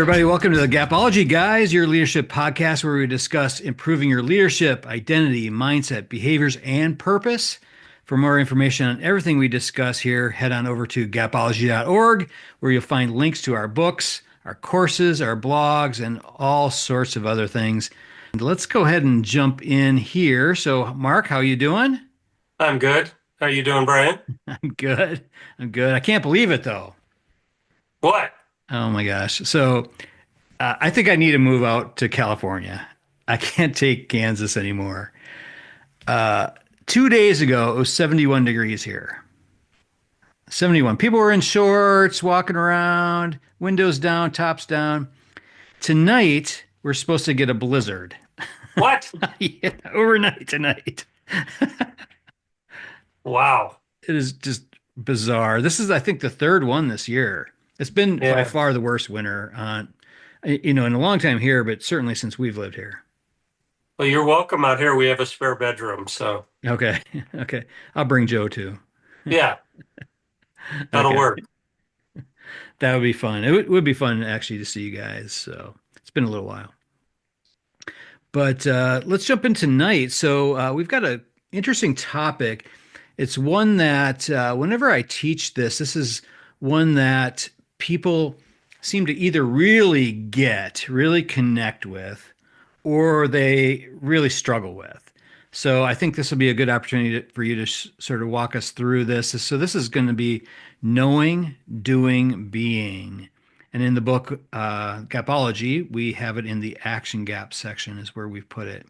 everybody. Welcome to the Gapology Guys, your leadership podcast where we discuss improving your leadership, identity, mindset, behaviors, and purpose. For more information on everything we discuss here, head on over to gapology.org, where you'll find links to our books, our courses, our blogs, and all sorts of other things. And let's go ahead and jump in here. So, Mark, how you doing? I'm good. How you doing, Brian? I'm good. I'm good. I can't believe it, though. What? Oh my gosh. So, I think I need to move out to California. I can't take Kansas anymore. Uh, 2 days ago, it was 71 degrees here. 71. People were in shorts, walking around, windows down, tops down. Tonight, we're supposed to get a blizzard. What? Yeah, overnight tonight. Wow. It is just bizarre. This is, I think, the third one this year. It's been by Yeah. far the worst winter in a long time here, but certainly since we've lived here. Well, you're welcome out here. We have a spare bedroom, so Okay. Okay. I'll bring Joe too. yeah, that'll Okay. work. That would be fun. It would be fun actually to see you guys. So it's been a little while. But let's jump in tonight. So we've got an interesting topic. It's one that whenever I teach this, this is one that people seem to either really get, really connect with, or they really struggle with. So I think this will be a good opportunity for you to sort of walk us through this. So this is going to be knowing, doing, being. And in the book Gapology, we have it in the action gap section is where we've put it.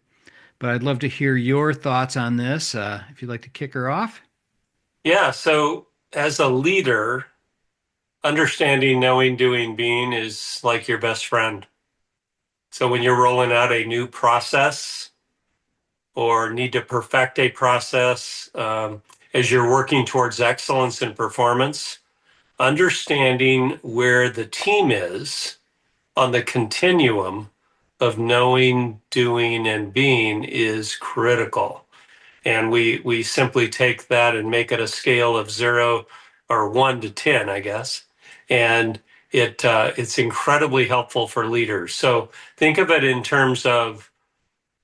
But I'd love to hear your thoughts on this. If you'd like to kick her off. Yeah, so as a leader, understanding, knowing, doing, being is like your best friend. So when you're rolling out a new process or need to perfect a process, as you're working towards excellence in performance, understanding where the team is on the continuum of knowing, doing, and being is critical. And we simply take that and make it a scale of 0 or 1 to 10, I guess. And it's incredibly helpful for leaders. So think of it in terms of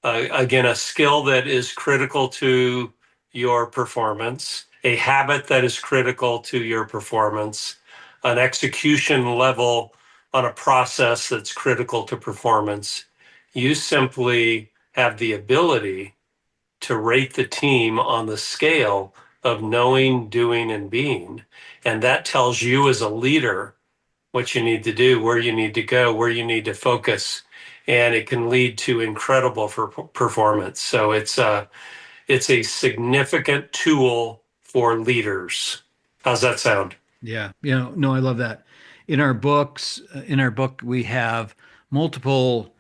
again, a skill that is critical to your performance, a habit that is critical to your performance, an execution level on a process that's critical to performance. You simply have the ability to rate the team on the scale of knowing, doing, and being. And that tells you as a leader what you need to do, where you need to go, where you need to focus, and it can lead to incredible performance. So it's a significant tool for leaders. How's that sound? Yeah, no, I love that. In our book, we have multiple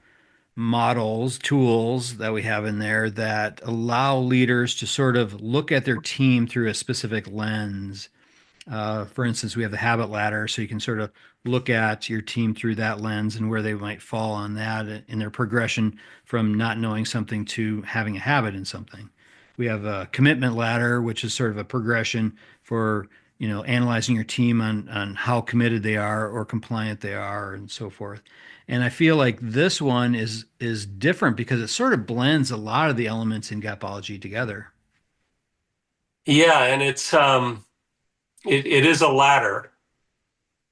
models, tools that we have in there that allow leaders to sort of look at their team through a specific lens. For instance, we have the habit ladder, so you can sort of look at your team through that lens and where they might fall on that in their progression from not knowing something to having a habit in something. We have a commitment ladder, which is sort of a progression for, analyzing your team on how committed they are or compliant they are and so forth. And I feel like this one is different because it sort of blends a lot of the elements in Gapology together. Yeah, and it is a ladder.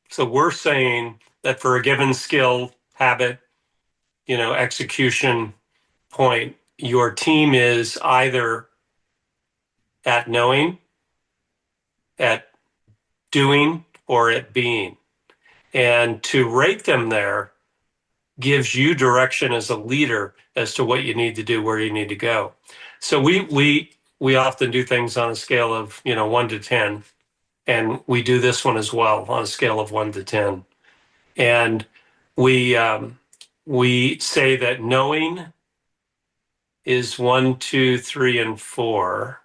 So we're saying that for a given skill, habit, execution point, your team is either at knowing, at doing, or at being. And to rate them there gives you direction as a leader as to what you need to do, where you need to go. So we often do things on a scale of 1 to 10, and we do this one as well on a scale of 1 to 10. And we we say that knowing is 1, 2, 3, and 4.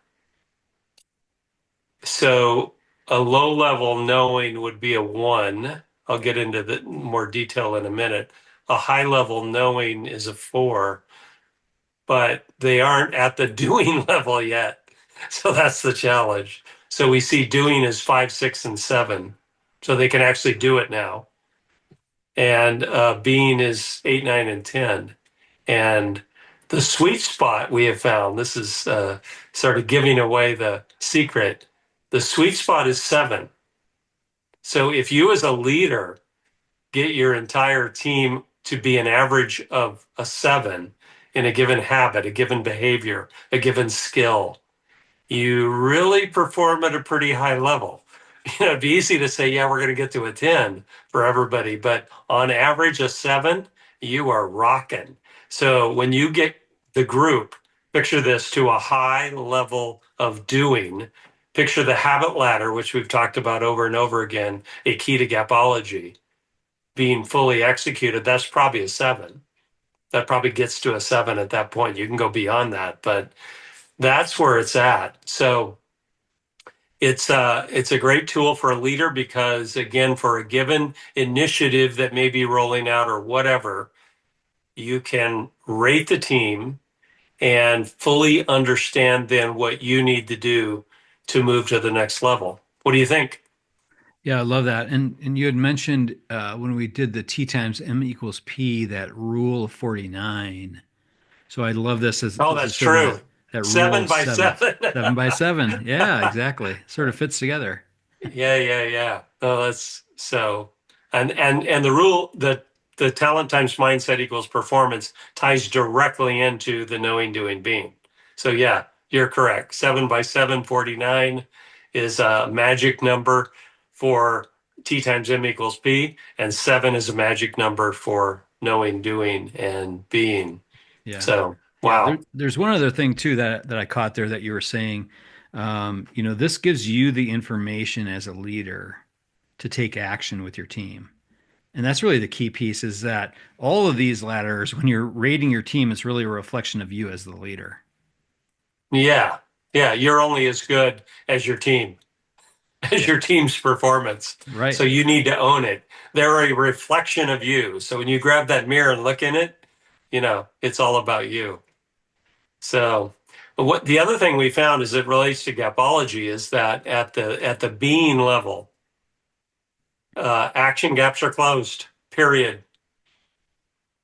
So a low level knowing would be a 1. I'll get into the more detail in a minute. A high level knowing is a 4, but they aren't at the doing level yet. So that's the challenge. So we see doing as 5, 6, and 7. So they can actually do it now. and being is 8, 9, and 10. And the sweet spot we have found, this is sort of giving away the secret, the sweet spot is 7. So if you as a leader get your entire team to be an average of a 7 in a given habit, a given behavior, a given skill, you really perform at a pretty high level. It'd be easy to say, yeah, we're going to get to a 10 for everybody, but on average, a 7, you are rocking. So when you get the group, picture this, to a high level of doing, picture the habit ladder, which we've talked about over and over again, a key to gapology, being fully executed. That's probably a 7. That probably gets to a 7 at that point. You can go beyond that, but that's where it's at. So it's a great tool for a leader because, again, for a given initiative that may be rolling out or whatever, you can rate the team and fully understand then what you need to do to move to the next level. What do you think? Yeah, I love that. And you had mentioned when we did the T times M equals P, that rule of 49. So I love this as Oh, this is that's sort of true. that rule Seven of by seven. seven. 7 by 7. Yeah, exactly. Sort of fits together. Yeah, yeah, yeah. Oh, that's so. And the rule that the talent times mindset equals performance ties directly into the knowing, doing, being. So yeah, you're correct. 7 by 7, 49 is a magic number for T times M equals P, and 7 is a magic number for knowing, doing, and being. Yeah. So Yeah, wow. there's one other thing too that I caught there that you were saying. This gives you the information as a leader to take action with your team. And that's really the key piece is that all of these ladders, when you're rating your team, it's really a reflection of you as the leader. Yeah. Yeah, you're only as good as your team. As Yeah. your team's performance. Right. So you need to own it. They're a reflection of you. So when you grab that mirror and look in it, it's all about you. So what the other thing we found as it relates to gapology is that at the being level, action gaps are closed, period.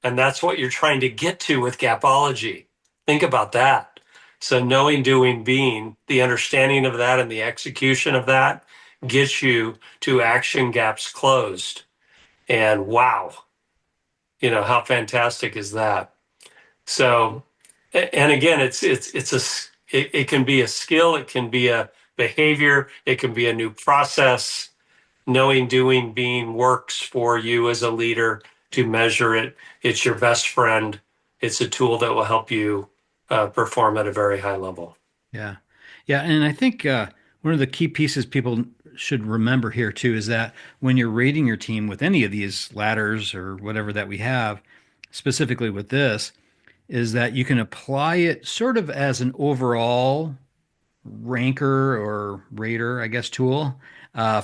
And that's what you're trying to get to with gapology. Think about that. So knowing, doing, being, the understanding of that and the execution of that gets you to action gaps closed. And wow, how fantastic is that? So, and again, it can be a skill, it can be a behavior, it can be a new process. Knowing, doing, being works for you as a leader to measure it. It's your best friend. It's a tool that will help you perform at a very high level. Yeah. Yeah. And I think one of the key pieces people should remember here too is that when you're rating your team with any of these ladders or whatever that we have, specifically with this, is that you can apply it sort of as an overall ranker or rater, I guess, tool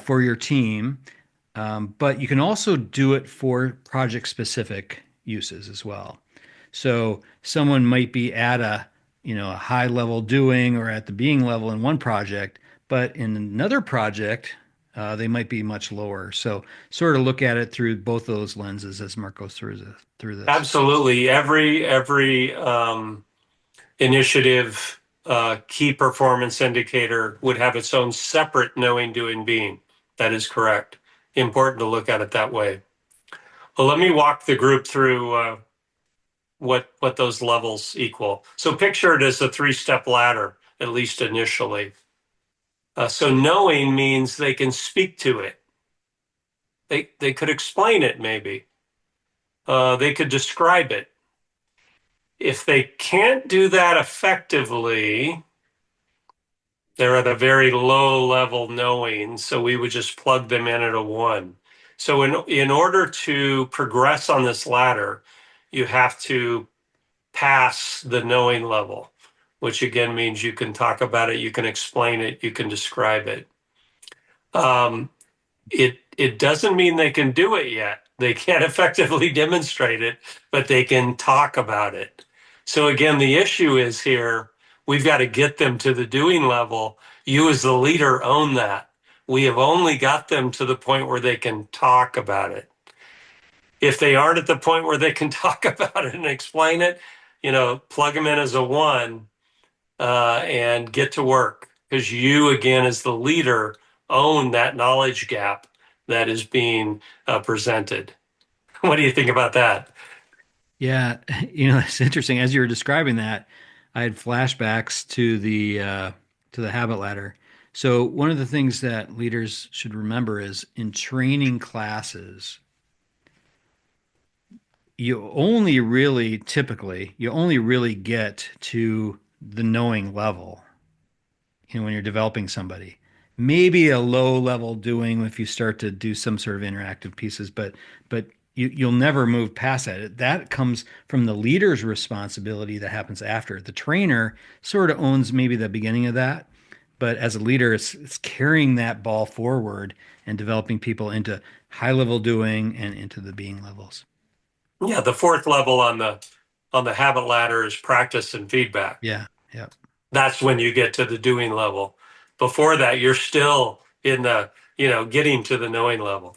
for your team. But you can also do it for project specific uses as well. So someone might be at a high level doing or at the being level in one project, but in another project, they might be much lower. So sort of look at it through both those lenses as Mark goes through this. Absolutely. Every initiative, key performance indicator would have its own separate knowing, doing, being. That is correct. Important to look at it that way. Well, let me walk the group through what those levels equal. So picture it as a three-step ladder, at least initially. So knowing means they can speak to it. They could explain it maybe. They could describe it. If they can't do that effectively, they're at a very low level knowing. So we would just plug them in at a 1. So in order to progress on this ladder, you have to pass the knowing level, which again means you can talk about it, you can explain it, you can describe it. Um, it doesn't mean they can do it yet. They can't effectively demonstrate it, but they can talk about it. So again, the issue is here, we've got to get them to the doing level. You as the leader own that. We have only got them to the point where they can talk about it. If they aren't at the point where they can talk about it and explain it, plug them in as a one and get to work because you, again, as the leader, own that knowledge gap that is being presented. What do you think about that? Yeah, it's interesting. As you were describing that, I had flashbacks to the habit ladder. So one of the things that leaders should remember is in training classes, you only really get to the knowing level, when you're developing somebody. Maybe a low level doing if you start to do some sort of interactive pieces, but you'll never move past that. That comes from the leader's responsibility that happens after. The trainer sort of owns maybe the beginning of that, but as a leader, it's carrying that ball forward and developing people into high level doing and into the being levels. Yeah, the fourth level on the habit ladder is practice and feedback. Yeah, yeah, That's when you get to the doing level. Before that, you're still in getting to the knowing level.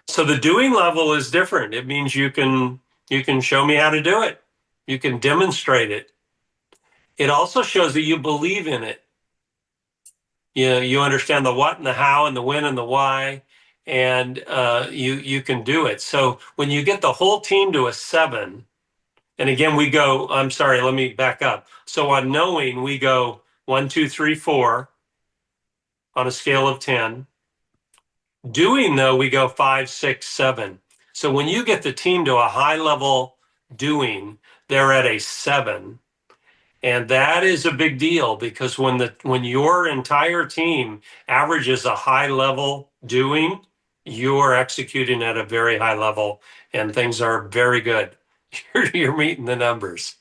So the doing level is different. It means you can show me how to do it. You can demonstrate it. It also shows that you believe in it. You understand the what and the how and the when and the why, and you can do it. So when you get the whole team to a seven, and again we go. I'm sorry, let me back up. So on knowing, we go 1, 2, 3, 4 on a scale of 10. Doing, though, we go 5, 6, 7. So when you get the team to a high level doing, they're at a seven. And that is a big deal because when your entire team averages a high level doing, you're executing at a very high level and things are very good. You're meeting the numbers.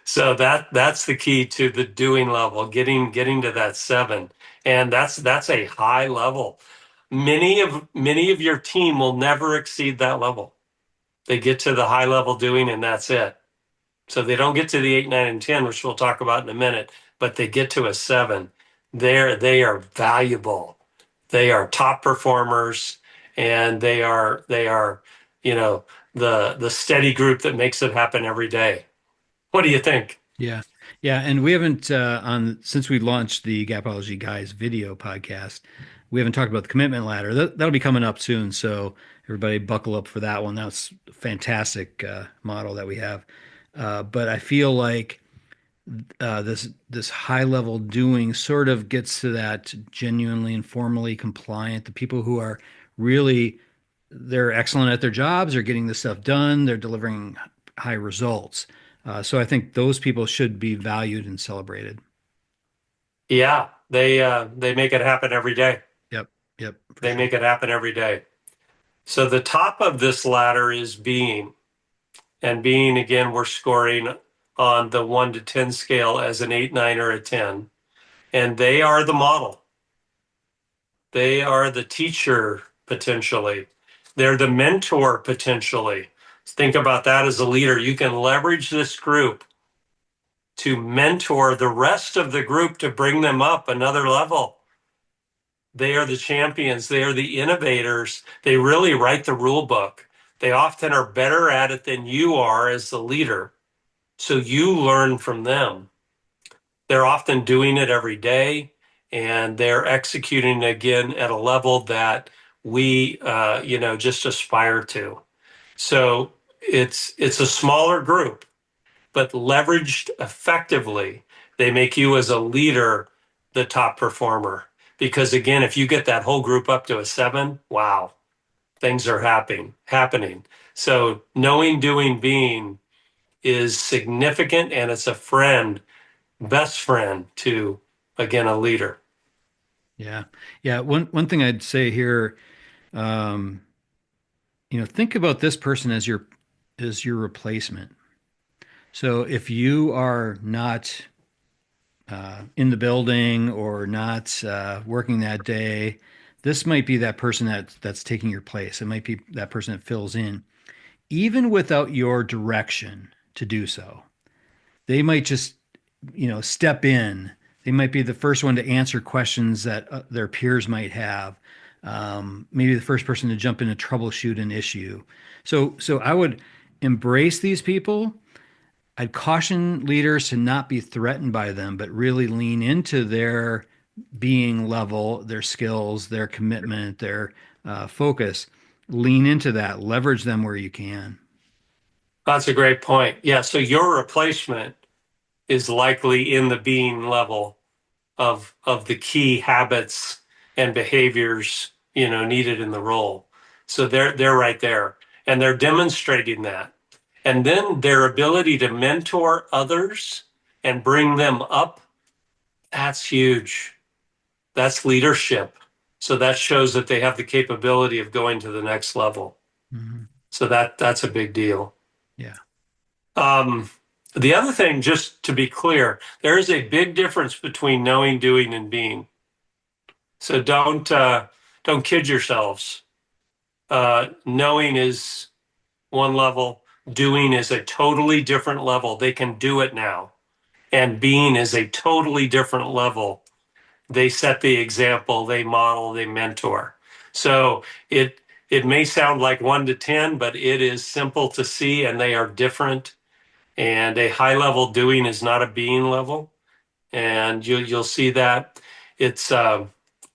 So that's the key to the doing level, getting to that seven. And that's a high level. Many of your team will never exceed that level. They get to the high level doing and that's it. So they don't get to the 8, 9, and 10, which we'll talk about in a minute, but they get to a seven. They are valuable. They are top performers, and they are you know the steady group that makes it happen every day. What do you think? yeah, yeah. And we haven't on since we launched the Gapology Guys video podcast, we haven't talked about the commitment ladder. That'll be coming up soon, so everybody buckle up for that one. That's a fantastic model that we have. But I feel like this high level doing sort of gets to that genuinely and formally compliant. The people who are really they're excellent at their jobs, they're getting this stuff done, they're delivering high results. So I think those people should be valued and celebrated. Yeah, they make it happen every day. Yep, yep, for They sure. make it happen every day. So the top of this ladder is being, and being again, we're scoring on the 1 to 10 scale as an 8, 9, or a 10, and they are the model. They are the teacher potentially. They're the mentor potentially. Think about that as a leader. You can leverage this group to mentor the rest of the group to bring them up another level. They are the champions. They are the innovators. They really write the rule book. They often are better at it than you are as the leader. So you learn from them. They're often doing it every day and they're executing again at a level that we, just aspire to. So it's a smaller group, but leveraged effectively, they make you as a leader the top performer. Because again, if you get that whole group up to a seven, wow, things are happening. So knowing, doing, being is significant and it's a friend, best friend to, again, a leader. Yeah, yeah. One thing I'd say here, um, think about this person as your replacement. So if you are not in the building or not working that day, this might be that person that's taking your place. It might be that person that fills in, even without your direction to do so. They might just, step in. They might be the first one to answer questions that their peers might have. maybe the first person to jump in and troubleshoot an issue. So I would embrace these people. I'd caution leaders to not be threatened by them, but really lean into their being level, their skills, their commitment, their focus. Lean into that, leverage them where you can. That's a great point. Yeah, so your replacement is likely in the being level of the key habits and behaviors, needed in the role. So they're right there, and they're demonstrating that. And then their ability to mentor others and bring them up, that's huge. That's leadership. So that shows that they have the capability of going to the next level. Mhm. So that's a big deal. Yeah. Um, the other thing, just to be clear, there is a big difference between knowing, doing, and being. So don't kid yourselves. Knowing is one level, doing is a totally different level. They can do it now. And being is a totally different level. They set the example, they model, they mentor. So it may sound like 1 to 10, but it is simple to see, and they are different. And a high level doing is not a being level, and you'll see that it's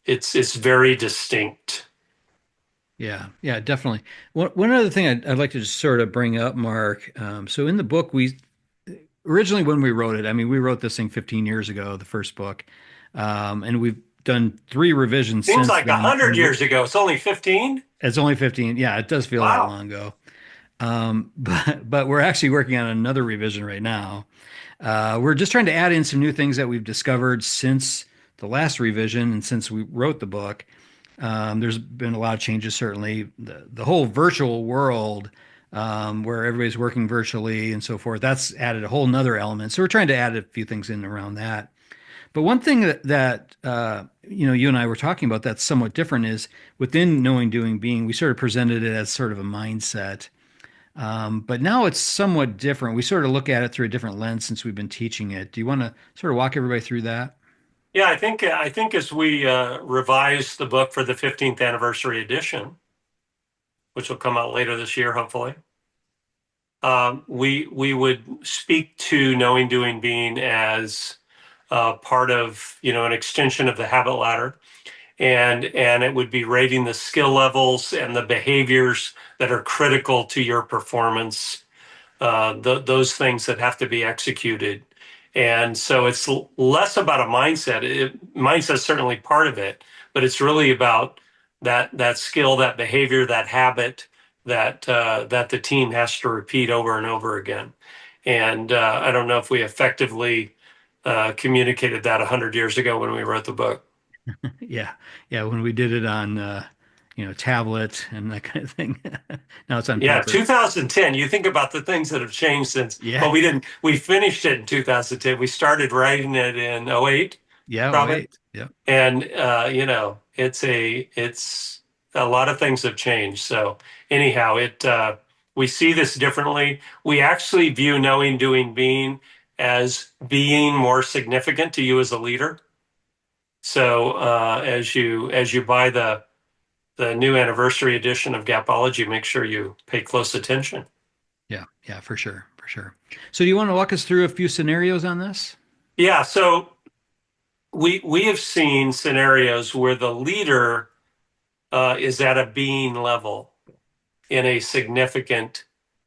it's very distinct. Yeah, yeah, definitely. One other thing I'd like to just sort of bring up, Mark. So in the book, we originally when we wrote it, I mean, we wrote this thing 15 years ago, the first book, and we've done three revisions Seems since like a then. hundred And years ago. It's only 15. it's only 15. Yeah, it does feel that Wow. long ago. But we're actually working on another revision right now. We're just trying to add in some new things that we've discovered since the last revision and since we wrote the book. There's been a lot of changes, certainly. The whole virtual world, where everybody's working virtually and so forth, that's added a whole nother element. So we're trying to add a few things in around that. But one thing that you and I were talking about that's somewhat different is within knowing, doing, being, we sort of presented it as sort of a mindset. But now it's somewhat different. We sort of look at it through a different lens since we've been teaching it. Do you want to sort of walk everybody through that? Yeah, I think as we revise the book for the 15th anniversary edition, which will come out later this year, hopefully, we would speak to knowing, doing, being as part of an extension of the habit ladder, and it would be rating the skill levels and the behaviors that are critical to your performance, those things that have to be executed. And so it's less about a mindset. Mindset's certainly part of it, but it's really about that skill, that behavior, that habit that the team has to repeat over and over again. And I don't know if we effectively communicated that 100 years ago when we wrote the book. Yeah, yeah. When we did it on tablet and that kind of thing. Now it's on Yeah, paper. 2010. You think about the things that have changed since. Yeah, Well, we finished it in 2010. We started writing it in '08, yeah. Oh, probably. wait. Yep. And it's a lot of things have changed. So anyhow, it we see this differently. We actually view knowing, doing, being as being more significant to you as a leader. So as you buy the new anniversary edition of Gapology, make sure you pay close attention. Yeah, yeah, for sure, for sure. So do you want to walk us through a few scenarios on this? Yeah, so we have seen scenarios where the leader is at a being level in a significant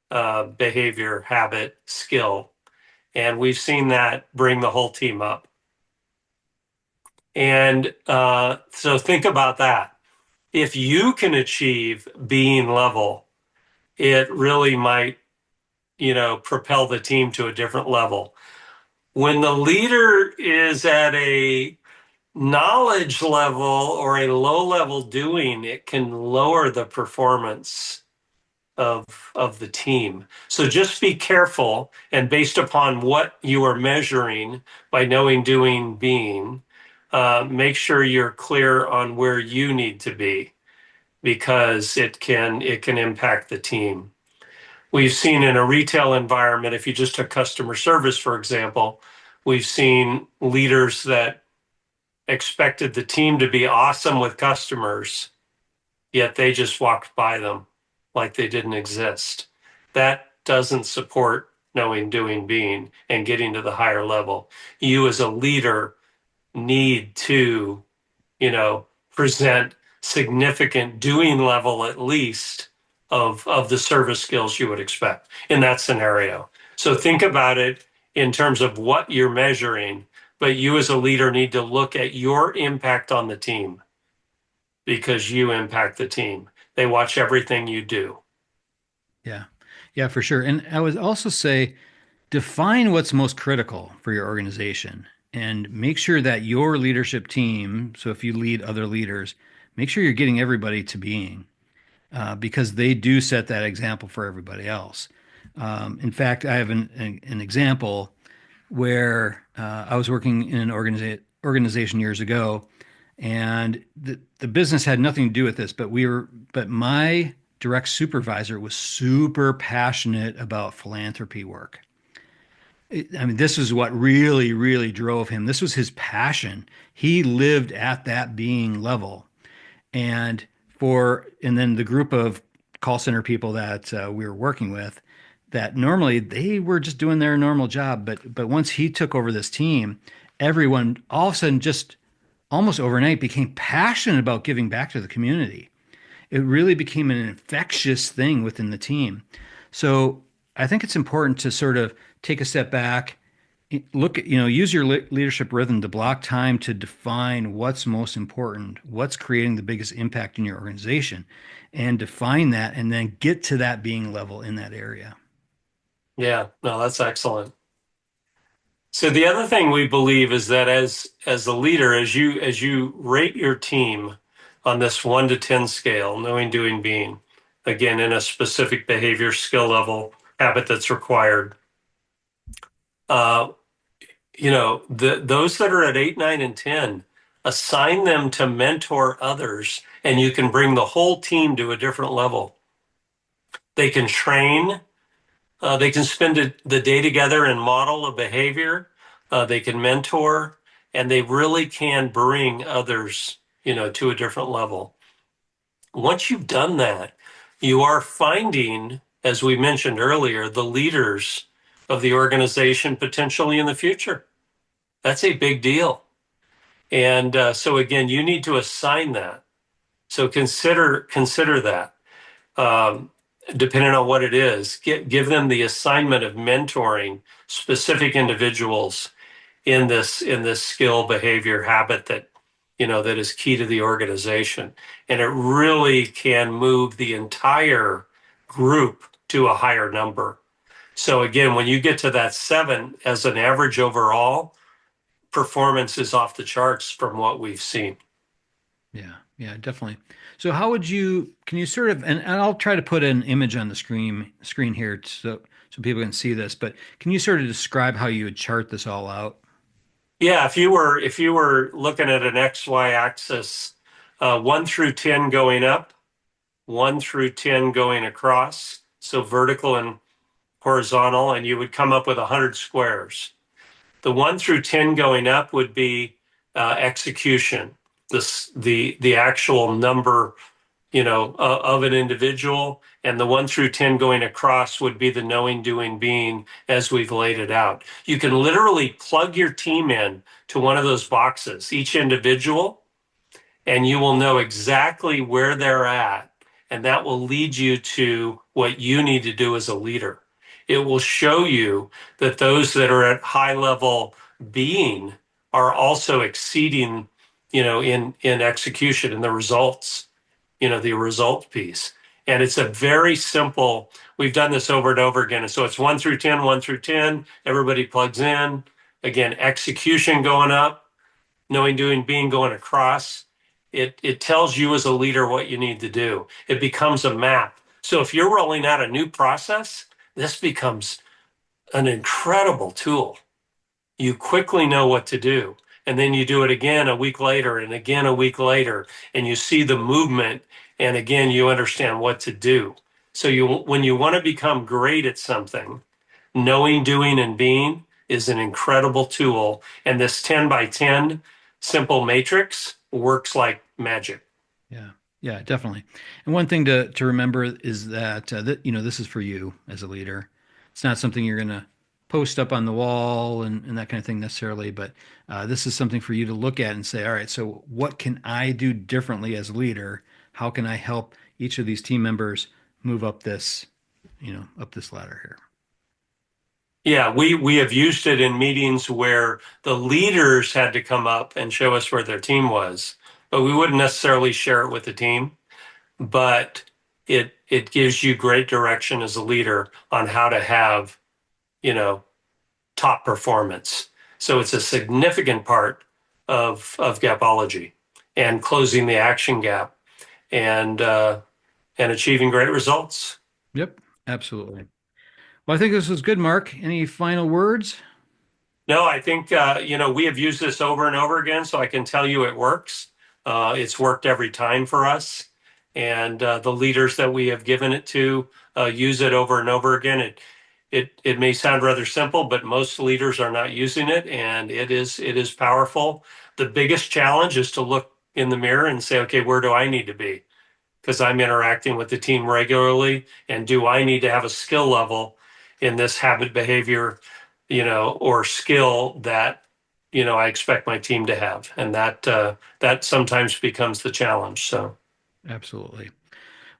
behavior, habit, skill, and we've seen that bring the whole team up. And so think about that. If you can achieve being level, it really might, propel the team to a different level. When the leader is at a knowledge level or a low level doing, it can lower the performance of the team. So just be careful, and based upon what you are measuring by knowing, doing, being, make sure you're clear on where you need to be, because it can impact the team. We've seen in a retail environment, if you just took customer service, for example, we've seen leaders that expected the team to be awesome with customers, yet they just walked by them like they didn't exist. That doesn't support knowing, doing, being, and getting to the higher level. You as a leader need to, present significant doing level at least of the service skills you would expect in that scenario. So think about it in terms of what you're measuring, but you as a leader need to look at your impact on the team because you impact the team. They watch everything you do. Yeah. Yeah, for sure. And I would also say define what's most critical for your organization and make sure that your leadership team, so if you lead other leaders, make sure you're getting everybody to being, because they do set that example for everybody else. In fact, I have an example where I was working in an organization years ago, and the business had nothing to do with this, but my direct supervisor was super passionate about philanthropy work. I mean, this is what really, really drove him. This was his passion. He lived at that being level. And and then the group of call center people that we were working with, that normally they were just doing their normal job, but once he took over this team, everyone all of a sudden just almost overnight became passionate about giving back to the community. It really became an infectious thing within the team. So I think it's important to sort of take a step back, look at, use your leadership rhythm to block time to define what's most important, what's creating the biggest impact in your organization, and define that and then get to that being level in that area. Yeah, no, that's excellent. So the other thing we believe is that as a leader, as you rate your team on this 1 to 10 scale, knowing, doing, being, again in a specific behavior, skill level, habit that's required, uh, those that are at 8, 9, and 10, assign them to mentor others, and you can bring the whole team to a different level. They can train. They can spend the day together and model a behavior. They can mentor, and they really can bring others, to a different level. Once you've done that, you are finding, as we mentioned earlier, the leaders of the organization potentially in the future. That's a big deal. And so again, you need to assign that. So consider that. Um, Depending on what it is, give them the assignment of mentoring specific individuals in this skill, behavior, habit that is key to the organization, and it really can move the entire group to a higher number. So again, when you get to that 7 as an average overall, performance is off the charts from what we've seen. Yeah, yeah, definitely. So how would can you sort of, and I'll try to put an image on the screen here so people can see this, but can you sort of describe how you would chart this all out? Yeah, if you were looking at an XY axis, 1 through 10 going up, 1 through 10 going across, so vertical and horizontal, and you would come up with 100 squares. The 1 through 10 going up would be execution, the actual number, of an individual, and the 1 through 10 going across would be the knowing, doing, being as we've laid it out. You can literally plug your team in to one of those boxes, each individual, and you will know exactly where they're at. And that will lead you to what you need to do as a leader. It will show you that those that are at high level being are also exceeding, in execution and the results, the result piece. And it's a very simple, we've done this over and over again. And so it's 1 through 10, 1 through 10, everybody plugs in. Again, execution going up, knowing, doing, being going across. It tells you as a leader what you need to do. It becomes a map. So if you're rolling out a new process, this becomes an incredible tool. You quickly know what to do. And then you do it again a week later and again a week later, and you see the movement. And again, you understand what to do. So when you want to become great at something, knowing, doing, and being is an incredible tool. And this 10 by 10 simple matrix works like magic. Yeah. Yeah, definitely. And one thing to remember is that this is for you as a leader. It's not something you're going to post up on the wall and that kind of thing necessarily, but this is something for you to look at and say, all right, so what can I do differently as a leader? How can I help each of these team members move up this ladder here? Yeah, we have used it in meetings where the leaders had to come up and show us where their team was, but we wouldn't necessarily share it with the team. But it gives you great direction as a leader on how to have, you know, top performance. So it's a significant part of gapology and closing the action gap and and achieving great results. Yep, absolutely. Well, I think this was good, Mark. Any final words? No, I think we have used this over and over again, so I can tell you it works. It's worked every time for us, and the leaders that we have given it to use it over and over again. It may sound rather simple, but most leaders are not using it, and it is powerful. The biggest challenge is to look in the mirror and say, okay, where do I need to be? Because I'm interacting with the team regularly, and do I need to have a skill level in this habit behavior, or skill that I expect my team to have, and that sometimes becomes the challenge. So Absolutely.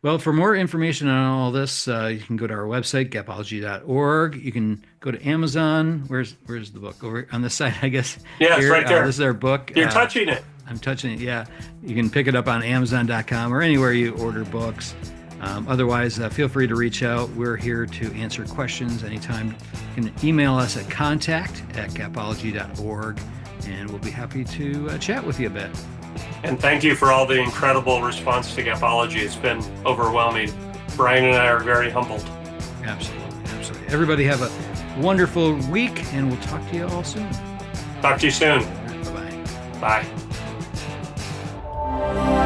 Well, for more information on all this, you can go to our website, gapology.org. You can go to Amazon. Where's the book? Over on this side, I guess. yeah, it's Here, right there. this is our book. You're touching it. I'm touching it. Yeah, you can pick it up on Amazon.com or anywhere you order books. Otherwise, feel free to reach out. We're here to answer questions anytime. You can email us at contact@gapology.org, and we'll be happy to chat with you a bit. And thank you for all the incredible response to Gapology. It's been overwhelming. Brian and I are very humbled. Absolutely. Absolutely. Everybody have a wonderful week, and we'll talk to you all soon. Talk to you soon. Bye bye. Bye.